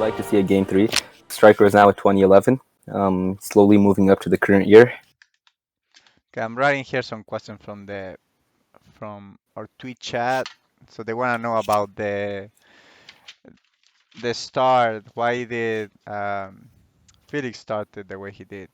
like to see a game 3. Stryker is now at 2011, slowly moving up to the current year. Okay, I'm writing here some questions from our tweet chat. So they want to know about the start. Why did Felix started the way he did?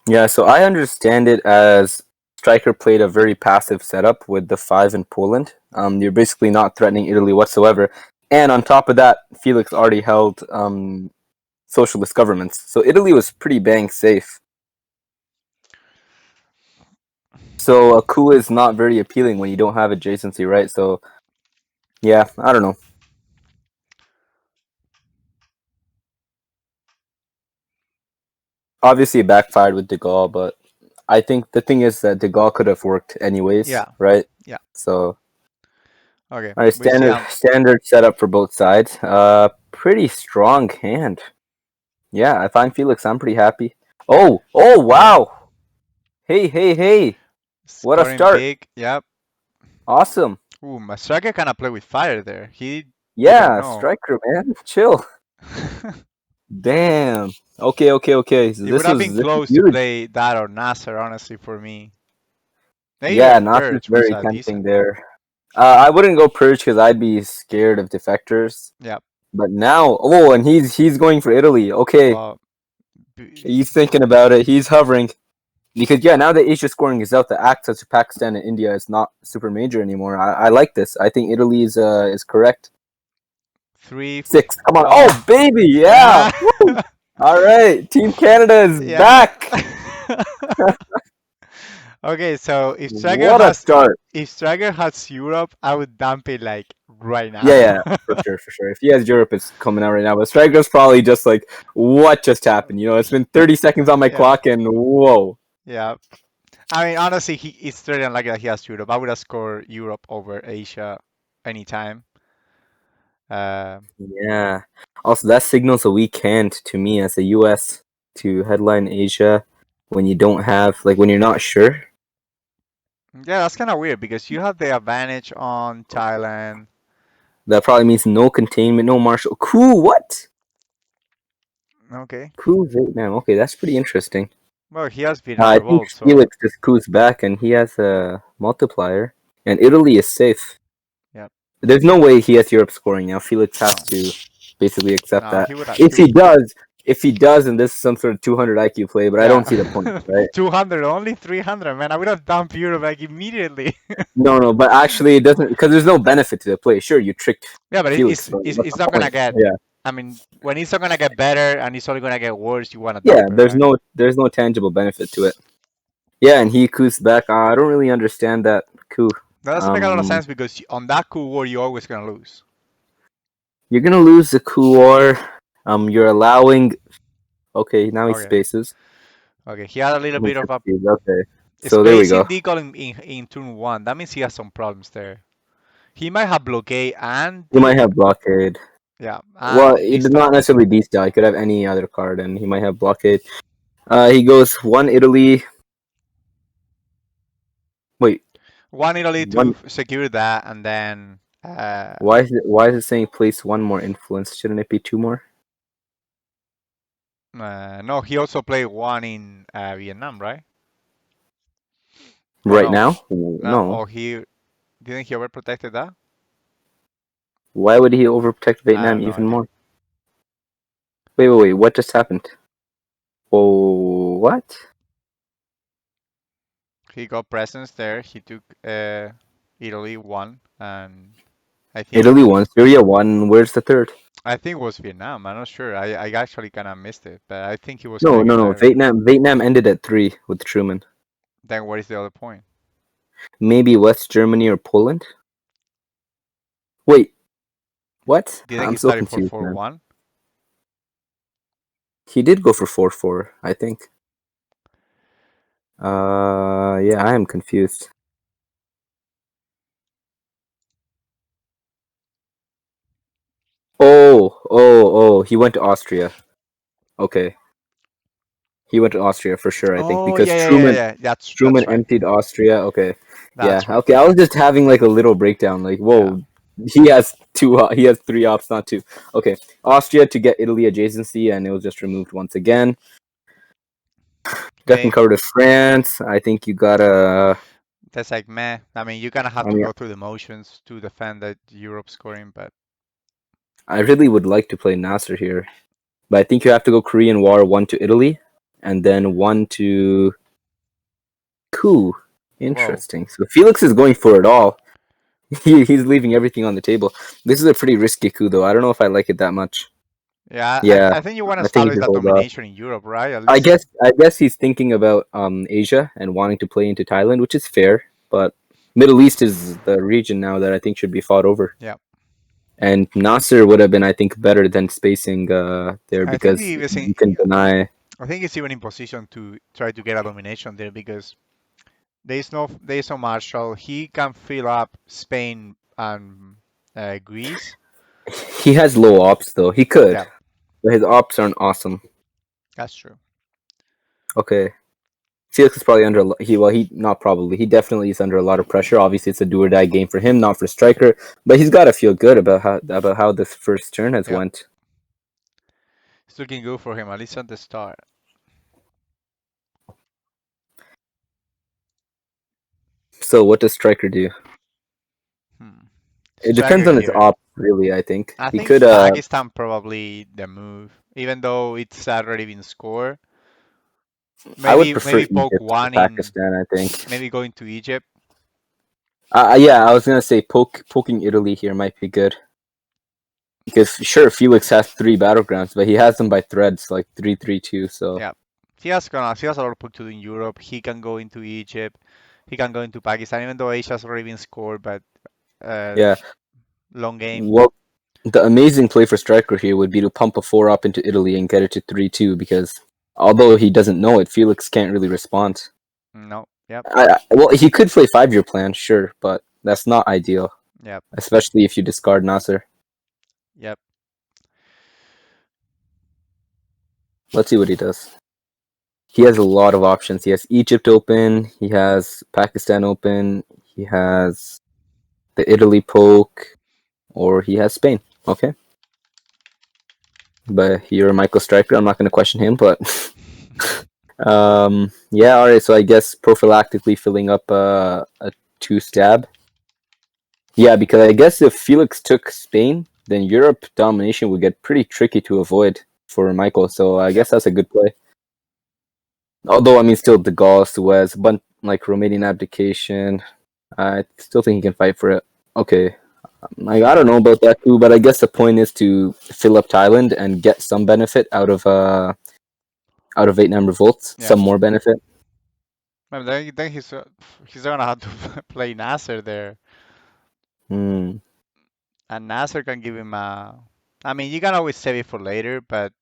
Yeah, so I understand it as Stryker played a very passive setup with the 5 in Poland. You're basically not threatening Italy whatsoever. And on top of that, Felix already held socialist governments. So Italy was pretty bang safe. So a coup is not very appealing when you don't have adjacency, right? So, yeah, I don't know. Obviously, it backfired with De Gaulle, but I think the thing is that De Gaulle could have worked anyways, Yeah. right? Yeah. So, Okay. all right, standard setup for both sides. Pretty strong hand. Yeah, I find Felix. I'm pretty happy. Oh, wow! Hey! What a Scoring start! big. Yep. Awesome. Ooh, my striker kind of played with fire there. He didn't Yeah, know. Stryker, man, chill. Damn. Okay. So It would have been this is close to huge. play that or Nasser, honestly, for me. Maybe Yeah, even Nasser's Purge was very tempting decent. there. I wouldn't go Purge because I'd be scared of defectors. Yep. But now, and he's going for Italy. Okay, Well, he's thinking about it. He's hovering because now that Asia scoring is out, the access to Pakistan and India is not super major anymore. I like this. I think Italy is correct. 3, 6. Come on! 5. Oh baby, yeah! Woo! All right, Team Canada is Yeah. back. Okay, so if What a start! Striker has Europe, I would dump it like right now. Yeah, for sure. If he has Europe, it's coming out right now. But Striker's probably just like, what just happened? It's been 30 seconds on my Yeah. clock, and whoa. Yeah. I mean, honestly, it's very unlikely that he has Europe. I would have scored Europe over Asia anytime. Yeah. Also, that signals a weak hand to me as a US to headline Asia when you don't have, when you're not sure. Yeah, that's kind of weird because you have the advantage on Thailand. That probably means no containment, no martial. Cool, what? Okay. Cool Vietnam. Okay, that's pretty interesting. Well, he has Vietnam I think revolt, so Felix just coups back and he has a multiplier. And Italy is safe. yeah. There's no way he has Europe scoring now. Felix has to basically accept that. He would have. If he does, and this is some sort of 200 IQ play, but I don't see the point, right? 200, only 300, man. I would have dumped Europe like immediately. No, but actually it doesn't, because there's no benefit to the play. Sure, you tricked Yeah, but Felix. it's not gonna get. Yeah. I mean, when it's not gonna get better and it's only gonna get worse, you wanna Yeah, dump it, right? there's no tangible benefit to it. Yeah, and he coups back. I don't really understand that coup. That doesn't make a lot of sense because on that coup war, you're always gonna lose. You're gonna lose the coup war. You're allowing. Okay, now he spaces. Okay, he had a little bit of a Okay, so there we go. decoll in turn 1. That means he has some problems there. He might have blockade and He might have blockade. yeah. Well, he did not necessarily D-style. He could have any other card, and he might have blockade. He goes 1 Italy. Wait. 1 Italy to secure that, and then. Why is it saying place 1 more influence? Shouldn't it be 2 more? No, he also played 1 in Vietnam, right? Right now? No. Oh, he didn't he overprotected that? Why would he overprotect Vietnam even more? Wait. What just happened? Oh, what? He got presence there. He took Italy 1, and I think Italy 1, Syria 1. Where's the third? I think it was Vietnam. I'm not sure. I actually kind of missed it, but I think he was. No. Vietnam ended at 3 with Truman. Then what is the other point? Maybe West Germany or Poland? Wait. What? Didn't I'm he so start confused, for 4-1? He did go for 4-4, I think. Yeah, I am confused. Oh, he went to Austria. Okay. He went to Austria for sure, I think, because Truman right. emptied Austria. Okay. That's yeah. right. Okay, I was just having like a little breakdown. Like, whoa, He has two. He has three ops, not two. Okay, Austria to get Italy adjacency, and it was just removed once again. Second Okay, card of France. I think you gotta. that's like meh. I mean, you kind of have I to mean, go through the motions to defend that Europe scoring, but I really would like to play Nasser here, but I think you have to go Korean War one to Italy, and then one to coup. whoa. Interesting. So Felix is going for it all. He's leaving everything on the table. This is a pretty risky coup, though. I don't know if I like it that much. Yeah, Yeah, I think you want to I think he establish should that hold off. domination in Europe, right? At I least, guess I guess he's thinking about Asia and wanting to play into Thailand, which is fair. But Middle East is the region now that I think should be fought over. yeah. And Nasser would have been, I think, better than spacing there I think because he was in, you can deny. I think he's even in position to try to get a domination there because there is no Marshall. He can fill up Spain and Greece. He has low ops though. He could, Yeah, but his ops aren't awesome. that's true. Okay, Felix is probably under. He not probably. He definitely is under a lot of pressure. Obviously, it's a do or die game for him, not for Striker. But he's got to feel good about how this first turn has Yeah, went. it's looking good for him at least at the start. So what does Striker do? Hmm. It depends Striker on his here. ops, really. I think I he think could. Pakistan probably the move, even though it's already been scored. I would Maybe prefer maybe poke Egypt to one in, Pakistan. I think. maybe going to Egypt. Yeah, I was gonna say poking Italy here might be good because sure Felix has three battlegrounds, but he has them by threads like 3-3-2. So Yeah, he has a lot of poke to do in Europe. He can go into Egypt. He can go into Pakistan, even though Asia's already been scored, but uh, yeah, long game. well, the amazing play for Striker here would be to pump a four up into Italy and get it to 3-2 because although he doesn't know it, Felix can't really respond. No, yep, Well, he could play 5-year plan, sure, but that's not ideal, yep, especially if you discard Nasser. yep. Let's see what he does. He has a lot of options. He has Egypt open, he has Pakistan open, he has the Italy poke, or he has Spain. Okay. But you're Michael Stryker. I'm not going to question him, but yeah, all right. So I guess prophylactically filling up a two stab. Yeah, because I guess if Felix took Spain, then Europe domination would get pretty tricky to avoid for Michael. So I Yep. guess that's a good play. Although I mean, still De Gaulle, Suez, but like Romanian abdication, I still think he can fight for it. Okay, like I don't know about that too, but I guess the point is to fill up Thailand and get some benefit out of Vietnam revolts, Yep. some more benefit. I mean, then he's gonna have to play Nasser there, Hmm. and Nasser can give him a. I mean, you can always save it for later, but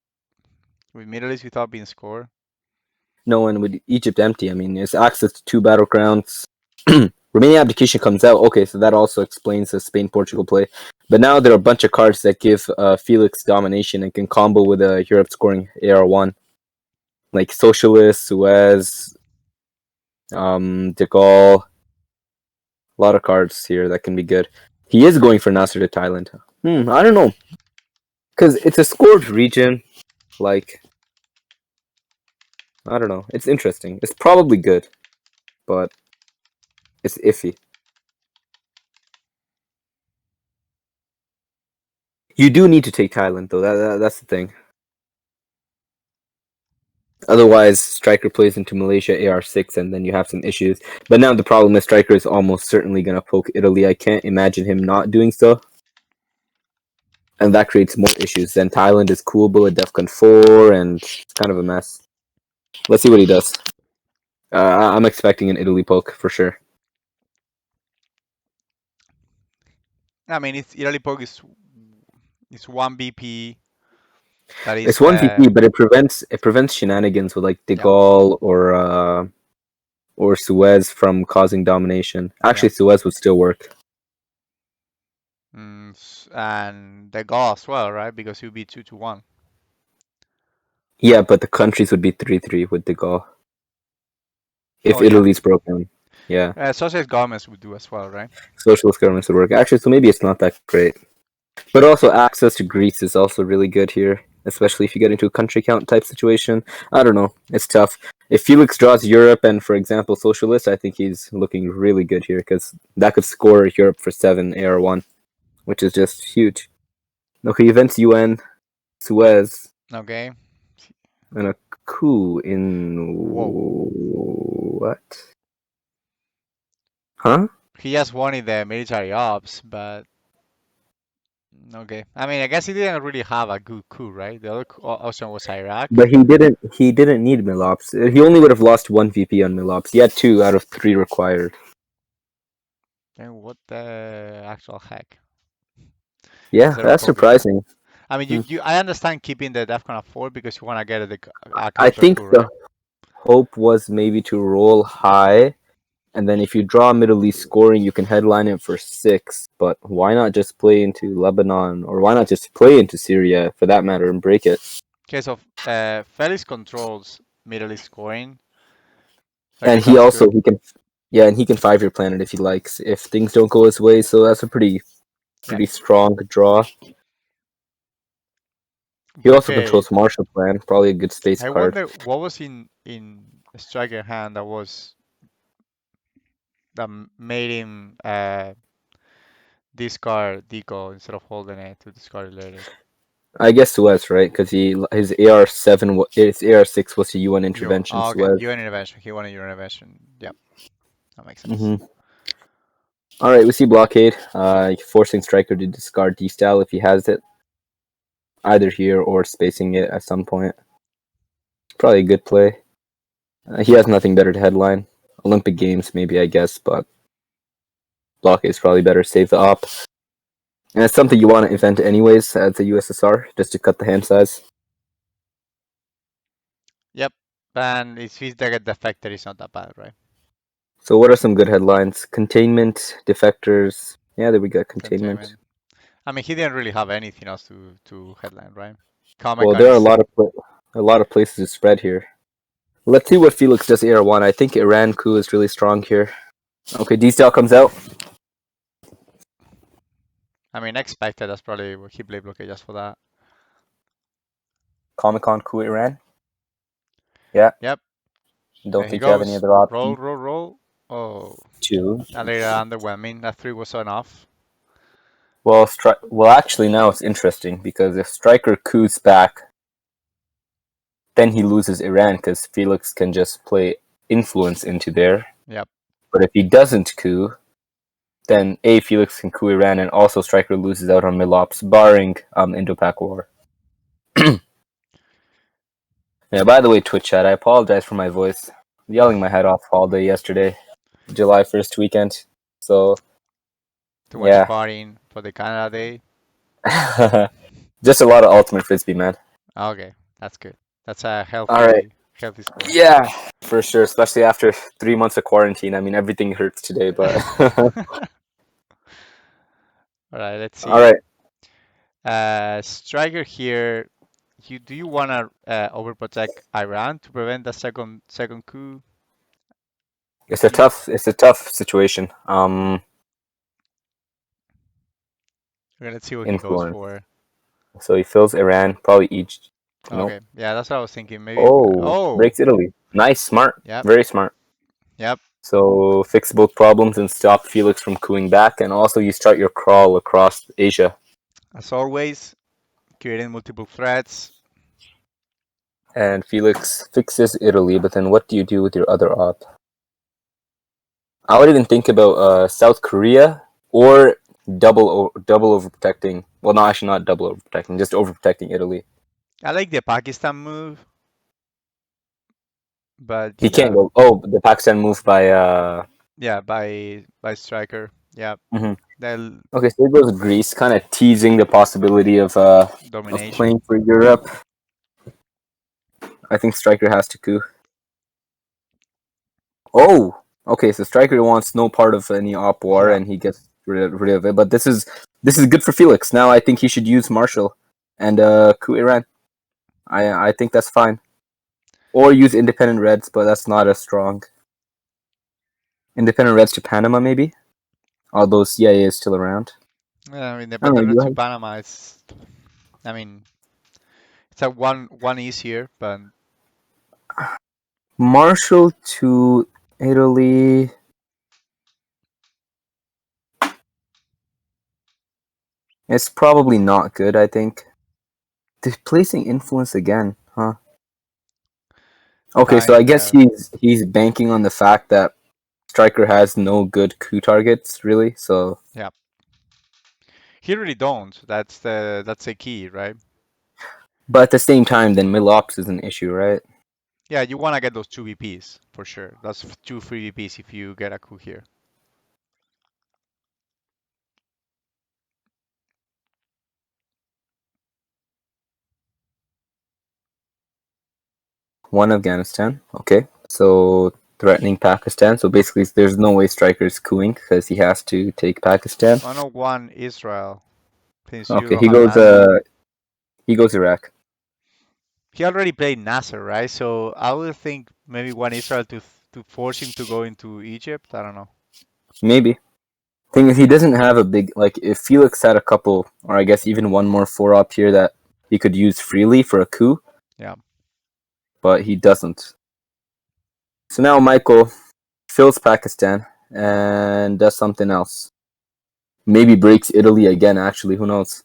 with Middle East without being scored, No one with Egypt empty. I mean, it's access to two battlegrounds. Romania abdication comes out. Okay, so that also explains the Spain Portugal play. But now there are a bunch of cards that give Felix domination and can combo with Europe scoring AR1, like Socialist, Suez, De Gaulle. A lot of cards here that can be good. He is going for Nasser to Thailand. I don't know, because it's a scored region. Like I don't know. It's interesting. It's probably good, but it's iffy. You do need to take Thailand though. That's the thing. Otherwise, Striker plays into Malaysia AR6, and then you have some issues. But now the problem is Striker is almost certainly gonna poke Italy. I can't imagine him not doing so, and that creates more issues. Then Thailand is coolable at DEFCON 4, and it's kind of a mess. Let's see what he does. I'm expecting an Italy poke for sure. I mean, it's Italy poke is one BP. That It's is, one VP, but it prevents shenanigans with like De yep, Gaulle or Suez from causing domination. yep. Actually, Suez would still work. And the goal as well, right? Because it would be 2-1. Yeah, but the countries would be 3-3 with De Gaulle if Oh yeah, Italy's broken. Yeah, Socialist governments would do as well, right? socialist governments would work. Actually, so maybe it's not that great. But also, access to Greece is also really good here, especially if you get into a country count type situation. I don't know. It's tough. If Felix draws Europe and, for example, socialist, I think he's looking really good here because that could score Europe for 7 AR1, which is just huge. Okay, events UN, Suez, Okay. and a coup in Whoa. what? Huh? He just wanted the military ops, but okay. I mean, I guess he didn't really have a good coup, right? The other option was Iraq. But he didn't need Milops. He only would have lost one VP on Milops. He had 2 out of 3 required. And what the actual heck? Yeah, Zero that's focus. surprising. I mean, Hmm. I understand keeping the DEFCON at 4 because you want to get a I counter think coup, the right? hope was maybe to roll high, and then if you draw Middle East scoring, you can headline it for 6. But why not just play into Lebanon, or why not just play into Syria for that matter and break it? Okay, so Felix controls Middle East scoring. Okay, And he that's also good. he can, yeah, and he can 5-year plan it if he likes if things don't go his way. So that's a Yeah. pretty strong draw. He But also okay, controls Marshall Plan, probably a good space I card. wonder what was in Striker hand that made him discard Deco instead of holding it to discard it later. I guess Suez, right? Because his AR7, his AR6 was a UN intervention. Oh, okay, Suez. UN intervention. He wanted UN intervention. Yep, that makes sense. Hmm. All right, we see blockade, forcing striker to discard D style if he has it, either here or spacing it at some point. Probably a good play. He has nothing better to headline. Olympic Games, maybe I guess, but blockade is probably better. Save the op, and it's something you want to event anyways as a USSR, just to cut the hand size. Yep, and if he's the defector, it's not that bad, right? So what are some good headlines? Containment, defectors. Yeah, there we go. Containment. Containment. I mean, he didn't really have anything else to headline, right? Comic Well, Con there are is a lot of places to spread here. Let's see what Felix does AR1. I think Iran coup is really strong here. Okay, D-Style comes out. I mean, expected. That's probably what he played blockade just for that. Comic Con coup Iran. Yeah, Yep, don't there he think you have any goes. other Roll, option. roll, roll. Oh, Two. a little underwhelming. That 3 was enough. Well, actually, now it's interesting because if Stryker coups back, then he loses Iran because Felix can just play influence into there. Yep. But if he doesn't coup, then Felix can coup Iran, and also Stryker loses out on Milops, barring Indo-Pak War. Yeah, by the way, Twitch chat, I apologize for my voice. I'm yelling my head off all day yesterday, July 1st weekend. So, Too much yeah. partying for the Canada Day. Just a lot of Ultimate Frisbee, man. Okay, that's good. That's a All right. healthy sport. Yeah, for sure. Especially after 3 months of quarantine. I mean, everything hurts today, but. All right, let's All see. right. Striker here. Do you wanna overprotect Iran to prevent the second coup? He It's a tough situation. Okay, let's see what he goes Influence. for. So he fills Iran, probably each. Nope. Okay, yeah, that's what I was thinking. Maybe. Oh, Oh, breaks Italy. Nice, smart, yep, very smart. yep. So fix both problems and stop Felix from cooing back, and also you start your crawl across Asia. As always, creating multiple threats. And Felix fixes Italy, but then what do you do with your other op? I would even think about South Korea or double overprotecting. Well, no, actually not double overprotecting, just overprotecting Italy. I like the Pakistan move, but He can't yeah, go. Oh, the Pakistan move by. yeah, by striker. Yeah, Mhm. the Okay, so it goes Greece, kind of teasing the possibility of domination. playing for Europe. I think Striker has to coup. Oh, okay. So Striker wants no part of any op war, Yeah. and he gets rid of it. But this is good for Felix. Now I think he should use Marshall and coup Iran. I think that's fine. Or use independent Reds, but that's not as strong. Independent Reds to Panama, maybe. Although CIA is still around. Yeah, I mean, I don't know. independent to You Panama is, I mean, it's a one easier, but have Marshall to Italy. It's probably not good. I think. Displacing influence again, huh? Okay, so I kind guess of, he's banking on the fact that Stryker has no good coup targets, really. So, yeah. He really don't. That's the key, right? but at the same time, then Milops is an issue, right? Yeah, you want to get those two VPs for sure. That's two free VPs if you get a coup here. One Afghanistan. Okay, so threatening Pakistan. So basically, there's no way Stryker's coupping because he has to take Pakistan. 101 Israel, since you Okay, don't have Nasser. he goes Iraq. He already played Nasser, right? So I would think maybe one Israel to force him to go into Egypt. I don't know. Maybe. Thing is, he doesn't have a big like. If Felix had a couple, or I guess even one more four up here that he could use freely for a coup, Yeah. but he doesn't. So now Michael fills Pakistan and does something else. Maybe breaks Italy again. Actually, who knows?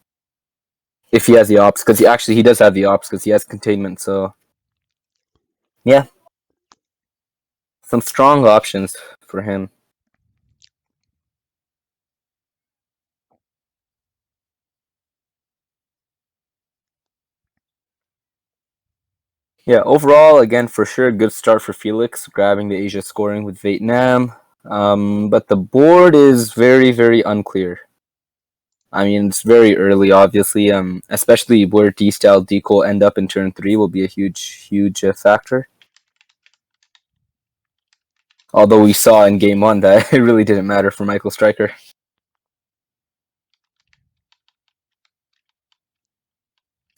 If he has the ops, because he does have the ops because he has containment. So yeah, some strong options for him. Yeah, overall, again, for sure, good start for Felix, grabbing the Asia scoring with Vietnam. But the board is very, very unclear. I mean, it's very early, obviously. Especially where D style deco end up in turn three will be a huge, huge factor. Although we saw in game one that it really didn't matter for Michael Stryker.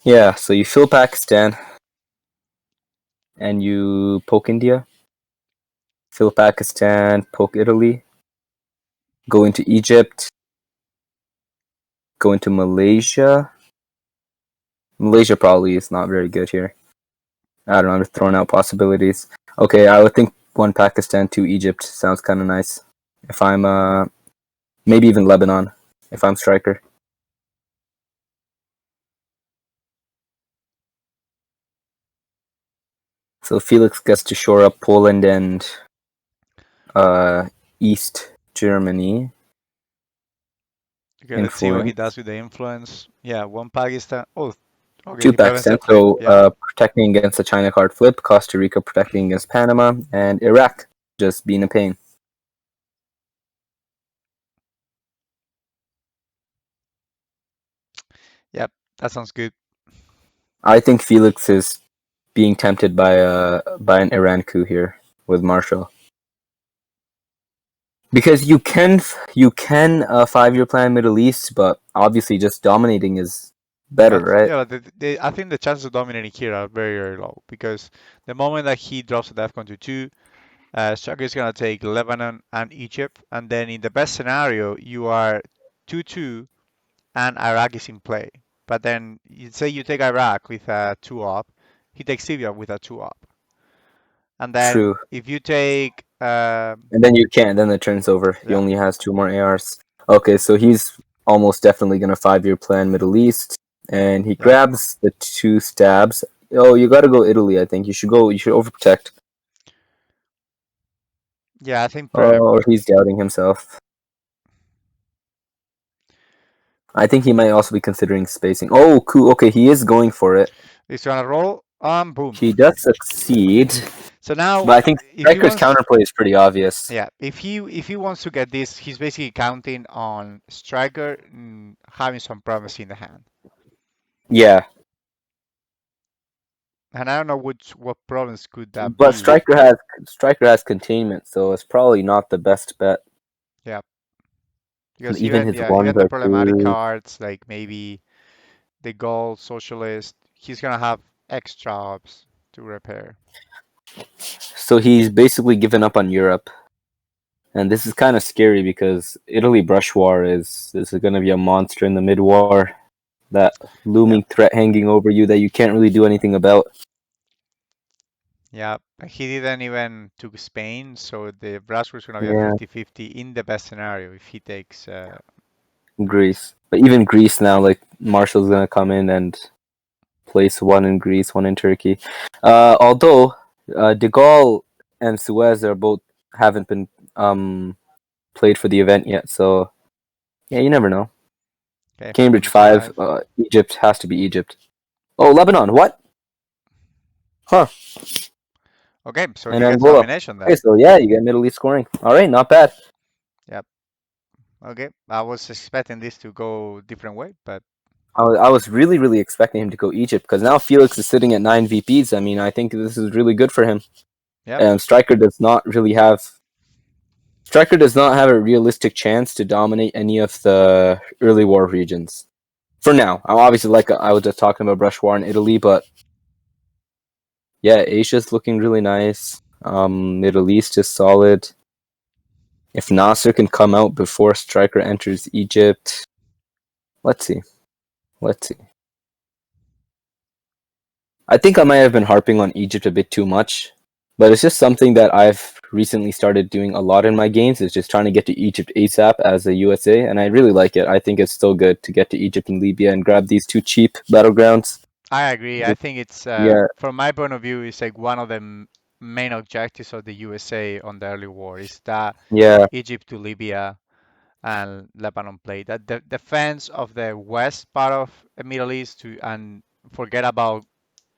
Yeah, so you fill Pakistan and you poke India, fill Pakistan, poke Italy, go into Egypt, go into Malaysia. Malaysia probably is not very good here. I don't know, I'm just throwing out possibilities. Okay, I would think one Pakistan, two Egypt sounds kind of nice. If I'm, maybe even Lebanon, if I'm Stryker. So Felix gets to shore up Poland and uh, East Germany Okay, let's see what he does influence. with the influence. Yeah, one Pakistan. Oh, okay, Two he prevents Pakistan, a flip. so Yeah. protecting against the China card flip, Costa Rica protecting against Panama, and Iraq just being a pain. Yep, that sounds good. I think Felix is being tempted by an Iran coup here with Marshall. Because you can 5-year plan Middle East, but obviously just dominating is better, right? Yeah, I think the chances of dominating here are very, very low because the moment that he drops the DEFCON to 2, Striker is going to take Lebanon and Egypt. And then in the best scenario, you are 2-2 and Iraq is in play. But then you say you take Iraq with a 2 up, he takes Syria with a 2 up. And then True. if you take, And then you can't. Then the turn's over. He yeah, only has two more ARs. Okay, so he's almost definitely gonna 5-year plan Middle East, and he yeah, grabs the two stabs. Oh, you gotta go Italy. I think you should go. You should overprotect. yeah, I think prep. Oh, or he's doubting himself. I think he might also be considering spacing. Oh, cool. Okay, he is going for it. He's going to roll, boom. He does succeed, So now, but I think if he Striker's wants, counterplay is pretty obvious. yeah, if he wants to get this, he's basically counting on Striker having some privacy in the hand. Yeah, And I don't know what problems could that but be. Striker has containment, so it's probably not the best bet. Yeah, And because even even his yeah, ones even the are problematic good. cards like maybe the gold socialist, he's gonna have extra ops to repair. So he's basically given up on Europe. And this is kind of scary because Italy Brush War is going to be a monster in the mid war. That looming Yep. threat hanging over you that you can't really do anything about. Yeah, he didn't even took Spain, so the Brazil is gonna be a Yeah, 50-50 in the best scenario if he takes. Greece. But even Greece now, like Marshall's going to come in and place one in Greece, one in Turkey. Although De Gaulle and Suez are both haven't been played for the event yet, so yeah, you never know. Okay, Cambridge Cambridge 5, 5. Egypt has to be Egypt. Oh, Lebanon, what? Huh? Okay, so And he gets Angola. domination Okay, then. so yeah, you get Middle East scoring. All right, not bad. Yep. Okay, I was expecting this to go different way, but I was really, really expecting him to go Egypt because now Felix is sitting at 9 VPs. I mean, I think this is really good for him. yep. And Stryker does not have a realistic chance to dominate any of the early war regions. For now, I'm obviously like I was just talking about Brush War in Italy, but yeah, Asia's looking really nice. Middle East is solid. If Nasser can come out before Stryker enters Egypt, let's see. Let's see. I think I might have been harping on Egypt a bit too much, but it's just something that I've recently started doing a lot in my games. Is just trying to get to Egypt ASAP as a USA, and I really like it. I think it's still good to get to Egypt and Libya and grab these two cheap battlegrounds. I agree. I think it's Yeah, from my point of view, it's like one of the main objectives of the USA on the early war is that yeah, Egypt to Libya and Lebanon play that the defense of the west part of the Middle East to and forget about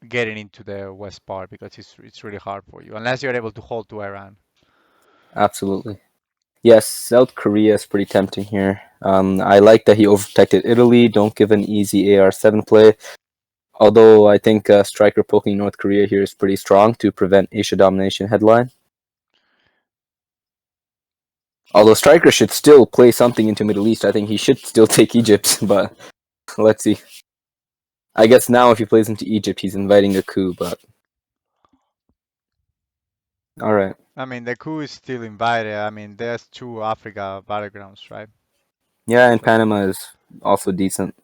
getting into the west part because it's really hard for you unless you're able to hold to Iran. absolutely. Yes, South Korea is pretty tempting here. I like that he overprotected Italy. Don't give an easy AR7 play. Although I think Stryker poking North Korea here is pretty strong to prevent Asia domination headline. Although Stryker should still play something into Middle East, I think he should still take Egypt. But let's see. I guess now if he plays into Egypt, he's inviting a coup. But all right, I mean, the coup is still invited. I mean, there's two Africa battlegrounds, right? yeah, and So, Panama is also decent.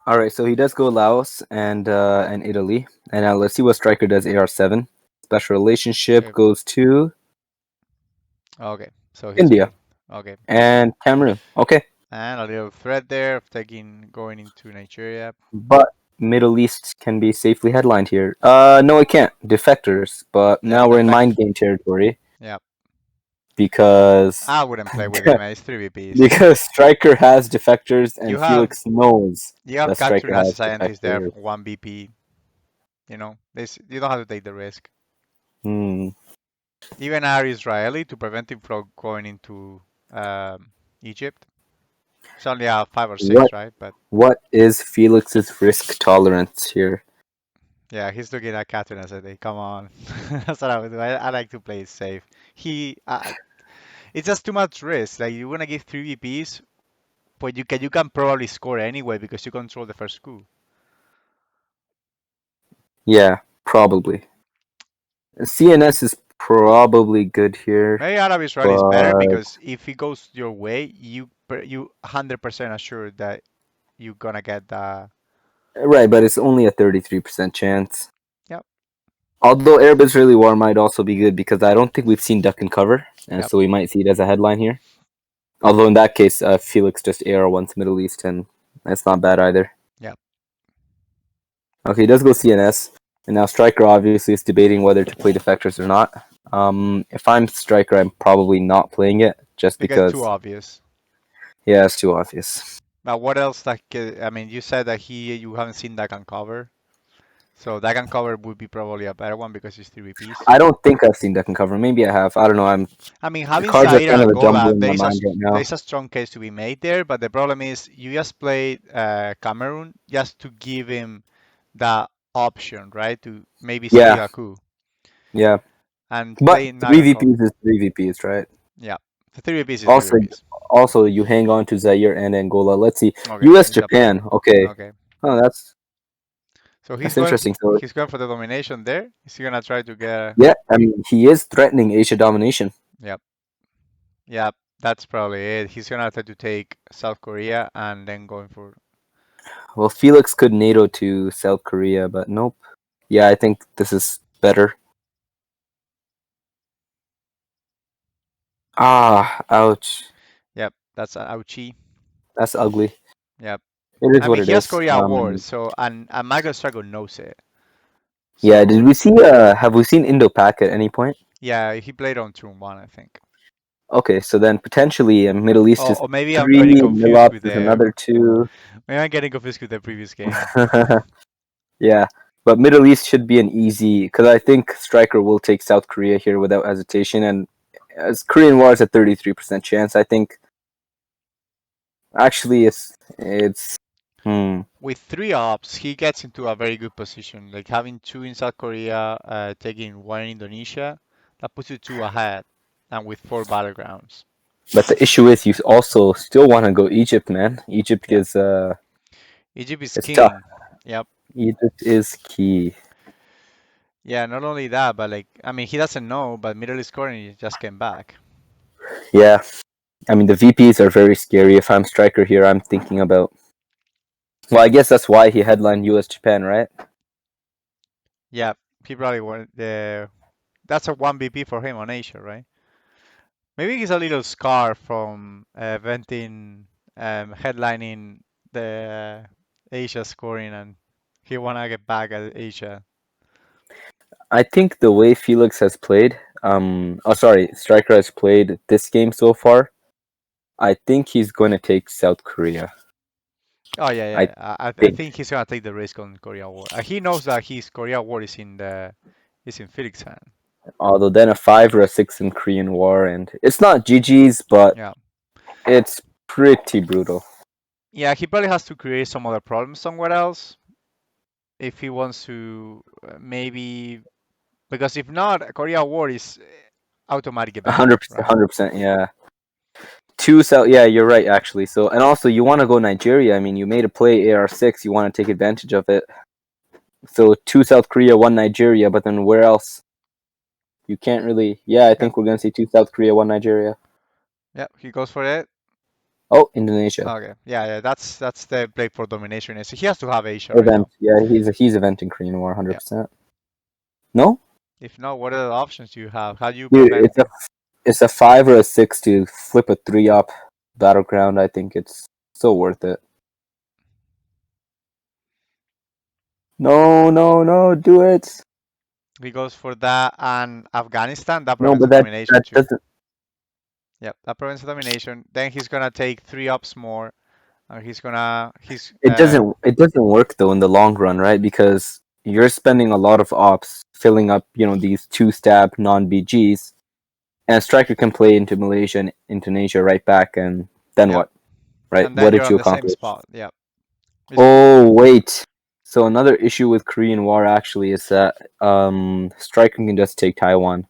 All right, so he does go Laos and Italy, and now let's see what Stryker does. AR7 special relationship okay, goes to okay. So he's India going. Okay, and Cameroon. Okay, and a little threat there of taking going into Nigeria. but Middle East can be safely headlined here. No, it can't. Defectors, but Yeah, now we're in defect. mind game territory Yeah, because I wouldn't play with him. It's 3 VPs. because Stryker has defectors You and have Felix knows you have that captured Stryker as a has scientist there defectors. for 1 BP. You know, this you don't have to take the risk. Hmm. Even our Israeli to prevent him from going into Egypt. It's only a 5 or 6, What right? But what is Felix's risk tolerance here? yeah, he's looking at Catherine and said, "Hey, come on." That's what I would do. I like to play it safe. It's just too much risk. Like you wanna give 3 VPs, but you can probably score anyway because you control the first coup. Yeah, probably. CNS is probably good here, Maybe Arab Israel is better but because if it goes your way, you 100% assured that you're gonna get the. right, but it's only a 33% chance. Yep, Although Arab Israeli War might also be good because I don't think we've seen Duck and Cover, and yep, so we might see it as a headline here. Although in that case, Felix just AR once Middle East, and that's not bad either. yep. Okay, he does go CNS, and now Stryker obviously is debating whether to play Defectors or not. If I'm Stryker, I'm probably not playing it just Because too because, obvious. yeah, it's too obvious. Now, what else? Like, I mean, you said that you haven't seen that can cover, so that can cover would be probably a better one because it's 3 VPs. I don't think I've seen Duck and Cover. Maybe I have. I don't know. I mean, The having cards are Zaire and kind of a jumble Angola, in my mind right there now. is a strong case to be made there, but the problem is you just played Cameroon just to give him that option, right? To maybe steal Yeah, a coup yeah. and But play three Nagan cover. VPs is three VPs, right? Yeah. The 3 VPs is Also, 3 VPs. also you hang on to Zaire and Angola. Let's see, Okay, U.S. in Japan. Japan. Okay, Okay. oh So that's interesting. So he's going for the domination there. Is he gonna try to get? yeah, I mean he is threatening Asia domination. Yep. Yep. That's probably it. He's gonna try to take South Korea and then going for. Well, Felix could NATO to South Korea, but nope. Yeah, I think this is better. Ah, ouch. Yep. That's an ouchie. That's ugly. Yep. It is I what mean, it he has is. Korea Wars, so and Michael Stryker knows it. Yeah, did So we see? Have we seen Indo-Pac at any point? yeah, he played on turn one, I think. Okay, so then potentially Middle East is Or maybe I'm three, getting Middle confused with Ops is the. another two. Maybe I'm getting confused with the previous game. Yeah, but Middle East should be an easy because I think Stryker will take South Korea here without hesitation, and as Korean War is a 33% chance. I think actually it's hmm. With 3 ops, he gets into a very good position. Like having two in South Korea, taking one in Indonesia, that puts you two ahead, and with 4 battlegrounds. But the issue is you also still want to go Egypt, man. Egypt Yep. is Egypt is it's tough. king. Yep. Egypt is key. Yeah, not only that, but like, I mean, he doesn't know, but Middle East scoring just came back. Yeah, I mean the VPs are very scary. If I'm Stryker here, I'm thinking about. Well, I guess that's why he headlined U.S. Japan, right? Yeah, he probably wanted the. That's a 1 BP for him on Asia, right? Maybe he's a little scar from venting, headlining the Asia scoring, and he wanna get back at Asia. I think the way Felix has played, Stryker has played this game so far. I think he's going to take South Korea. Oh yeah, I yeah. I think. think he's gonna take the risk on Korea War. He knows that his Korea War is in Felix hand. Although then a 5 or a 6 in Korean War, and it's not GG's, but Yeah. it's pretty brutal. Yeah, he probably has to create some other problems somewhere else if he wants to maybe because if not, Korea War is automatic event, 100%, right? 100%, yeah. Two South, yeah, you're right actually. So, and also you want to go Nigeria. I mean, you made a play AR6, you want to take advantage of it. So two South Korea, one Nigeria, but then where else? You can't really. Yeah, I Yep. think we're gonna see two South Korea, one Nigeria. Yep. He goes for it. Oh, Indonesia Okay. Yeah, yeah. That's the play for domination. So he has to have Asia right event. now. Yeah, he's eventing Korean War, hundred Yeah. percent. No, If not, what are the options you have? How do you dude, prevent? it's a 5 or a 6 to flip a 3 up battleground. I think it's so worth it. No, no, no, do it. He goes for that and Afghanistan. That No, prevents but the domination that too. doesn't. Yep, that prevents the domination. Then he's gonna take 3 ups more, and he's It doesn't work though in the long run, right? Because you're spending a lot of ops filling up, these 2 stab non-BGs, and a striker can play into Malaysia and Indonesia right back, and then yep, what? Right? and What then you're did on you the same accomplish? spot. Yep, it's Oh wait. So another issue with Korean War actually is that striker can just take Taiwan.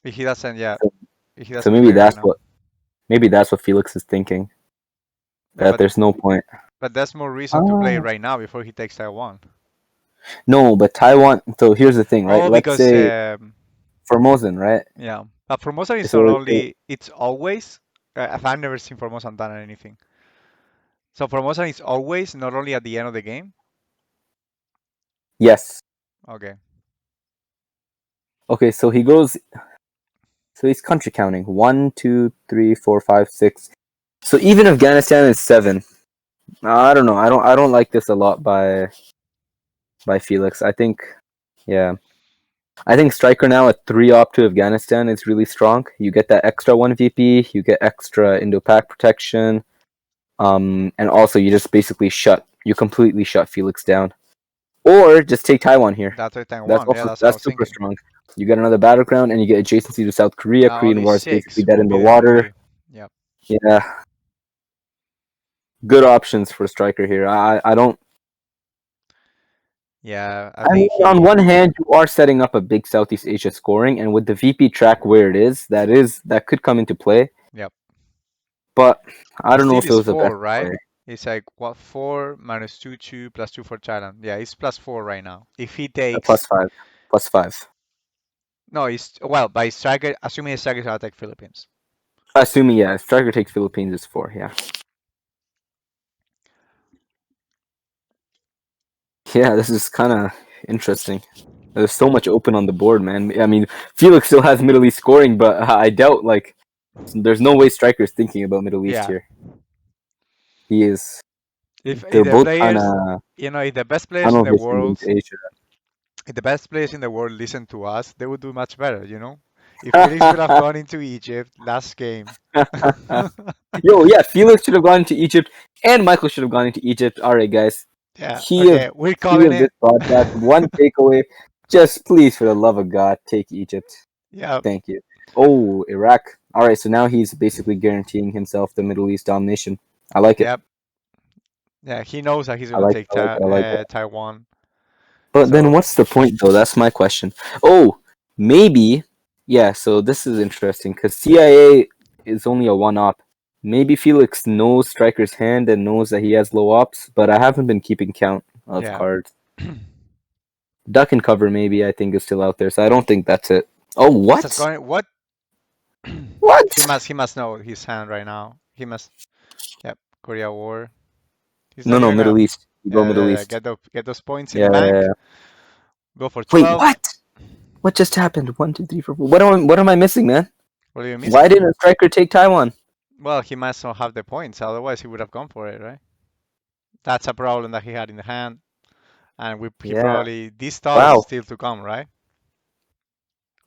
if he doesn't. Yeah, So, if he so doesn't maybe play right that's now. what Felix is thinking. Yeah, That there's no point. but that's more reason to play Ah. right now before he takes Taiwan. No, but Taiwan. So here's the thing, right? Oh, Let's because say Formosan, right? yeah, but Formosa is not So only. It's always. I've never seen Formosa done anything. So Formosa is always not only at the end of the game. yes. Okay. Okay, so he goes. So he's country counting. 1, 2, 3, 4, 5, 6. So even Afghanistan is 7. I don't know. I don't like this a lot by Felix. I think, yeah. I think striker now at 3 op to Afghanistan is really strong. You get that extra 1 VP. You get extra Indo-Pac protection. And also you just basically completely shut Felix down. Or just take Taiwan here. That's a Taiwan. Yeah, that's what I That's was super thinking. strong. You get another battleground and you get adjacency to South Korea. Korean Only War is basically 6 dead will in the be the water. 3v3. Yep. Yeah, good options for striker here. I don't. Yeah, I I mean, think on he. one hand, you are setting up a big Southeast Asia scoring, and with the VP track where it is that could come into play. Yep. But I But don't know still, if it it's was the best four, right? play. It's like what 4 minus 2, 2 plus 2 for Thailand. Yeah, it's plus 4 right now. If he Plus takes. five, plus five. No, it's. Well, by striker, assuming the striker's gonna take Philippines. Assuming yeah, striker takes Philippines is 4. Yeah, yeah. This is kind of interesting. There's so much open on the board, man. I mean, Felix still has Middle East scoring, but I doubt like there's no way striker's thinking about Middle East Yeah. here. He is. If They're the both kind players, of if the best players in tunnel the visioned world, into Asia. if the best players in the world listen to us, they would do much better. If Felix would have gone into Egypt last game. Yo, yeah, Felix should have gone into Egypt, and Michael should have gone into Egypt. All right, guys. Yeah, Key of okay, we're key calling of this it. broadcast. One takeaway. Just please, for the love of God, take Egypt. Yeah, Thank you. Oh, Iraq. All right, so now he's basically guaranteeing himself the Middle East domination. I like it. yeah, yeah. He knows that he's I gonna like it. take I like it. I like it. Taiwan. But then So what's the point, though? That's my question. Oh, maybe. Yeah, so this is interesting because CIA is only a one op. Maybe Felix knows Striker's hand and knows that he has low ops, but I haven't been keeping count of yeah, cards. Duck and cover, maybe, I think, is still out there, so I don't think that's it. Oh, this is what? going. What? What? He must know his hand right now. He must. Yep, Korea War. He's not No, no, even Middle gonna. East. You go Yeah, Middle yeah, yeah. East. Get those points in Yeah, the yeah, bank. yeah. Go for Wait, 12. what? What just happened? 1, 2, 3, 4, 5. What am I missing, man? What are you Why missing? didn't Striker take Taiwan? Well, he must not have the points. Otherwise, he would have gone for it, right? That's a problem that he had in the hand, and he Yeah. probably this thought is Wow. still to come, right?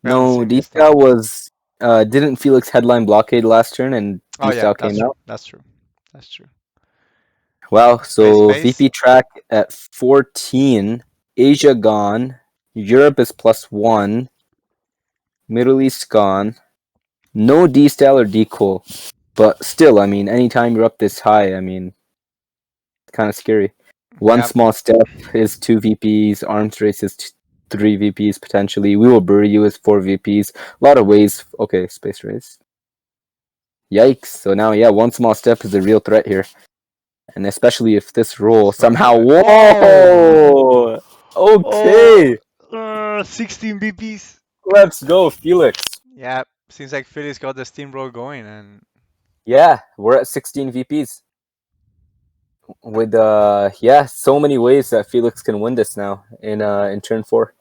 We haven't No, seen this D-Style thought. was didn't Felix headline blockade last turn and Oh yeah, D-Style that's came true. out. That's true. That's true. Wow, Face so face. VP track at 14, Asia gone, Europe is +1, Middle East gone, no D-Style or D-Cole. But still, I mean, anytime you're up this high, I mean, it's kind of scary. One Yeah. small step is 2 VPs, arms race is 3 VPs potentially. We will bury you as 4 VPs. A lot of ways. Okay, space race. Yikes. So now, yeah, one small step is a real threat here. And especially if this roll He's going for somehow. the. Oh. Whoa! Oh. Okay! 16 BPs. Let's go, Felix. Yeah. Seems like Philly's got the steamroll going, and Yeah, we're at 16 VPs. With yeah, so many ways that Felix can win this now in turn 4.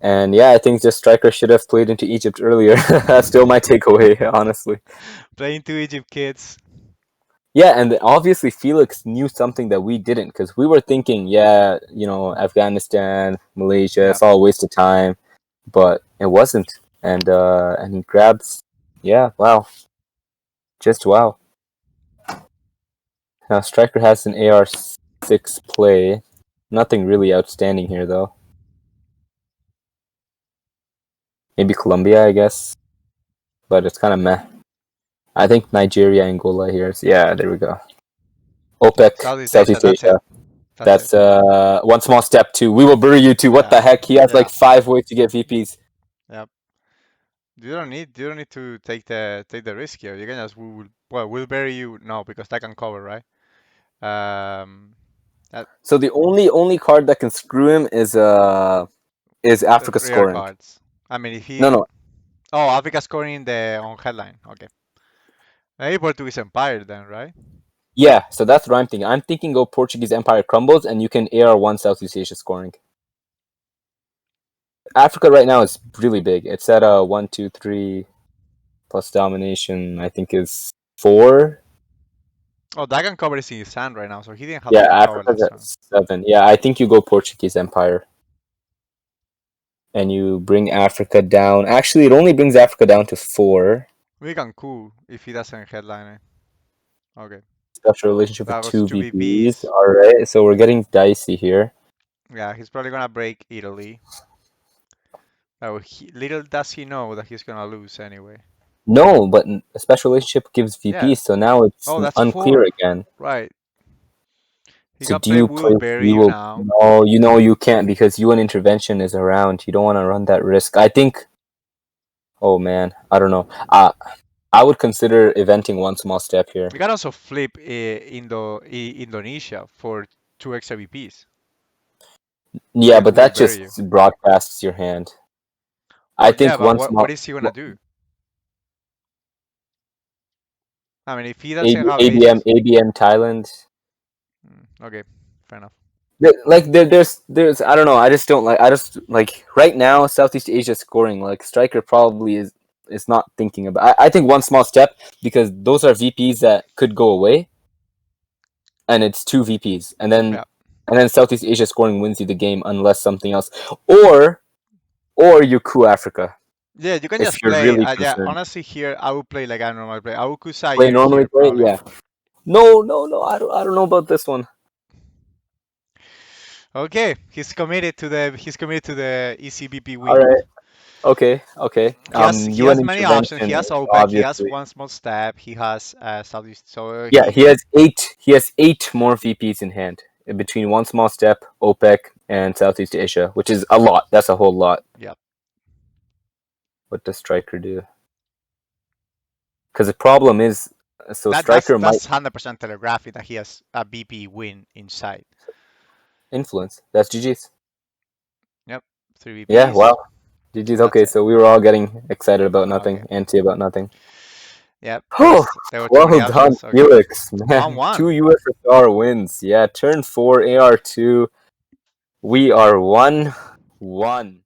And yeah, I think this striker should have played into Egypt earlier. That's still my takeaway, honestly. playing to Egypt kids. Yeah, and obviously Felix knew something that we didn't because we were thinking, yeah, Afghanistan, Malaysia, Yeah. it's all a waste of time, but it wasn't. And he grabs, yeah, wow, just wow. Now Striker has an AR-6 play, nothing really outstanding here though. Maybe Colombia, I guess, but it's kind of meh. I think Nigeria, Angola here. Yeah, there we go. OPEC, Southeast Asia. Southeast That's it. Asia. That's it. That's one small step too. We will bury you too. What Yeah. the heck? He has Yeah. like 5 ways to get VPs. Yeah. You don't need to take the risk here. You can just we'll bury you no because that can cover, right? Um that So the only card that can screw him is the Africa rear scoring. cards. I mean if No, he no. oh Africa scoring in the on headline. Okay. Maybe Portuguese Empire then, right? Yeah, so that's what I'm thinking. I'm thinking go Portuguese Empire crumbles and you can AR1 Southeast Asia scoring. Africa right now is really big. It's at a 1, 2, 3 plus domination. I think is 4. Oh, that can cover is in his hand right now, so he didn't have Yeah, that can cover Africa's last at round. 7. Yeah, I think you go Portuguese Empire and you bring Africa down. Actually, it only brings Africa down to 4. We can cool if he doesn't headline it. Okay. Special relationship with That was 2 two VPs. VPs. All right, so we're getting dicey here. Yeah, he's probably gonna break Italy. Oh, little does he know that he's gonna lose anyway. No, but a special relationship gives Yeah. VPs, so now it's Oh, that's unclear 4. again. Right. He So can do play you play? Woodbury You will. now. No, you know you can't because UN intervention is around. You don't want to run that risk. I think. Oh man, I don't know. I would consider eventing one small step here. You can also flip Indonesia for two extra VPs. Yeah, Play but that Woodbury. just broadcasts your hand. I Well, yeah, think but one what small is he gonna do? I mean, if he doesn't AB, have ABM aces. ABM Thailand. Okay, fair enough. There's I don't know. I just like right now Southeast Asia scoring like Striker probably is not thinking about. I think one small step because those are VPs that could go away, and it's two VPs, Yeah. and then Southeast Asia scoring wins you the game unless something else, or or you coup Africa Yeah, you can if just you're play. really Yeah, concerned. honestly, here I would play like I normally play. I would Play Kusair normally, here play probably. yeah. No. I don't know about this one. Okay, he's committed to the ECBP All win. right. Okay. He UN has many options. He intervention has is OPEC. He has obviously. one small step. He has Southeast. So Yeah, he has eight. He has eight more VPs in hand between one small step, OPEC, and Southeast Asia, which is a lot. That's a whole lot. yeah. What does Striker do? Because the problem is, so Striker might 100% telegraphy that he has a BP win inside. influence. That's GG's. Yep, three Yeah, VPs. wow. GG's. That's Okay, it. so we were all getting excited about Okay. nothing, anti about nothing. Yep. Oh, There were too many well done, options. Okay. Felix. One Man, one. two USSR wins. Yeah, turn 4 AR2. We are 1-1.